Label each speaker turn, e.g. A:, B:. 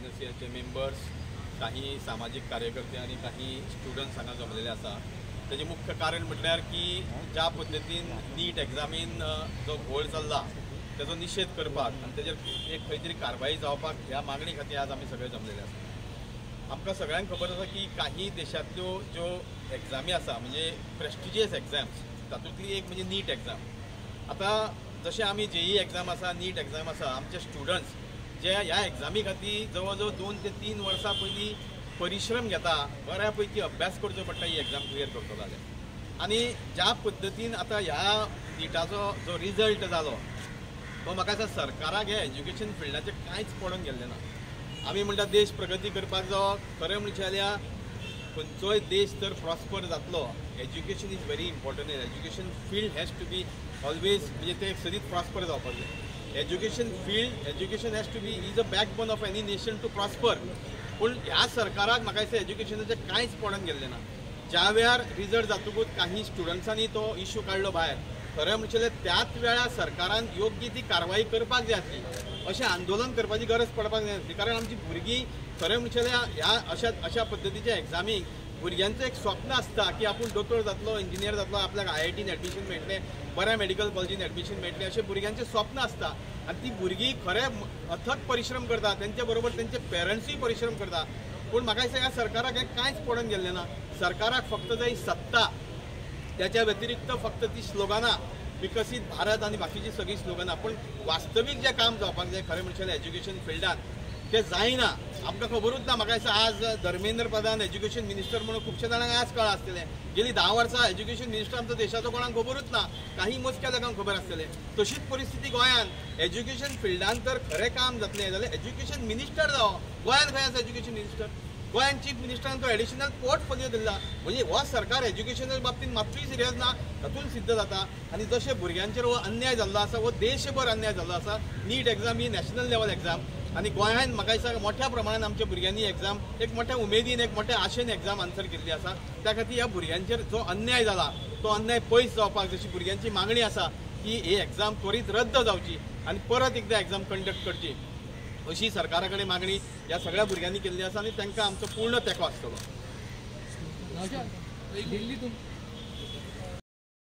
A: NSCचे members, काही सामाजिक कार्यकर्ते आणि काही स्टुडंट्स हांगा जमलेले आसा। त्याचे मुख्य कारण म्हटल्यार की ज्या पद्दतीन नीट एग्जामीन जो घोळ चल्ला त्याचो निषेध करपाक आनी तेजेर एक खंय तरी कारवाई जावपाक ह्या मागणी खातीर आज आमी सगळे जमलेले आसा। आमकां सगळ्यांक खबर आसा की काही देशांतल्यो ज्यो एग्जामी आसा म्हणजे प्रेस्टिजियस एग्जाम्स तातूंतली एक म्हणजे नीट एग्जाम। आता जशें आमी JEE एग्जाम आसा, नीट एग्जाम आसा, आमचे स्टुडंट्स जे ह्या एग्जामी खातीर जवळ जवळ 2 ते 3 वर्सां पयलीं परिश्रम घेता, बऱ्या पैकी अभ्यास करचो पडटा ही एग्जाम क्लियर करतलो जाल्यार। आनी ज्या पद्दतीन आतां ह्या नीटाचो जो रिजल्ट जालो तो म्हाका दिसता सरकाराक हे एज्युकेशन फिल्डाचेर कांयच पडून गेल्लें ना। आमी म्हणटा देश प्रगती करपाक जावो, खरें म्हणचें जाल्यार खंयचोय देश जर प्रॉस्पर जातलो education is very important. Education field has to be always म्हणजे ते सदींच प्रॉस्पर जावपाक जाय। Education has to be is a backbone of any nation to prosper. पूण ह्या सरकाराक म्हाका दिसता एज्युकेशनाचें कांयच पडून गेल्लें ना। ज्या वेळार रिजल्ट जातकूच काही स्टुडंट्सांनी तो इश्यू काडलो भायर, खरें म्हणचें त्याच वेळार सरकारान योग्य ती कारवाई करपाक जाय आसली, अशें आंदोलन करपाची गरज पडपाक जाय आसली। कारण आमची भुरगीं खरें म्हणचें ह्या अशा पद्दतीच्या एग्जामीक भुरग्यांचें एक स्वप्न आसता की आपूण दोतोर जातलो, इंजिनियर जातलो, आपल्याक IITन एडमिशन मेळटलें, बऱ्या मेडिकल कॉलेजीन एडमिशन मेळटलें, अशें भुरग्यांचें स्वप्न आसता। आनी ती भुरगीं खरें अथक परिश्रम करता, तेंचे बरोबर तेंचे पेरंट्सूय परिश्रम करता। पूण म्हाका दिसता ह्या सरकाराक हें कांयच पडून गेल्लें ना। सरकाराक फक्त जाय सत्ता, त्याच्या व्यतिरिक्त फक्त ती स्लोगनां, विकसीत भारत आणि बाकीची सगळी स्लोगनां। पण वास्तवीक जे काम जावपाक जाय खरें म्हणचें एज्युकेशन फिल्डात ते जायना। आमकां खबरूच ना, म्हाका दिसता आज धर्मेंद्र प्रधान एज्युकेशन मिनिस्टर म्हणून खुबशे जाणांक आज कळ्ळां आसतलें। गेली 10 वर्सां एज्युकेशन मिनिस्टर आमचो देशाचो कोणाक खबरूच ना, काही मोजक्या लोकांक खबर आसतलें। तशीच परिस्थिती गोंयांत एज्युकेशन फिल्डांत तर खरें काम जातलें जाल्यार एज्युकेशन मिनिस्टर जावो। गोंयांत खंय आसा एज्युकेशन मिनिस्टर? गोंयान चीफ मिनिस्टरान तो एडिशनल पोर्टफोलियो दिला, म्हणजे हो सरकार एज्युकेशनाच्या बाबतीत मात्तूय सिरियस ना, तातूंत सिद्ध जाता। आनी जशे भुरग्यांचेर हो अन्याय जाल्लो आसा, हो देशभर अन्याय जाल्लो आसा। नीट एग्जाम ही नॅशनल लेवल एग्जाम आनी गोंयांत म्हाका दिसता मोठ्या प्रमाणात आमच्या भुरग्यांनी एग्जाम एक मोठ्या उमेदीन, एक मोठ्या आशेन एग्जाम आन्सर केल्ली आसा। त्या खातीर ह्या भुरग्यांचेर जो अन्याय जाला तो अन्याय पयस जावपाक, जशी भुरग्यांची मागणी आसा की ही एग्जाम त्वरीत रद्द जावची आनी परत एकदा एग्जाम कंडक्ट करची, अशी सरकारा कडेन मागणी ह्या सगळ्या भुरग्यांनी केल्ली आसा आनी तांकां आमचो पूर्ण तेंको आसतलो।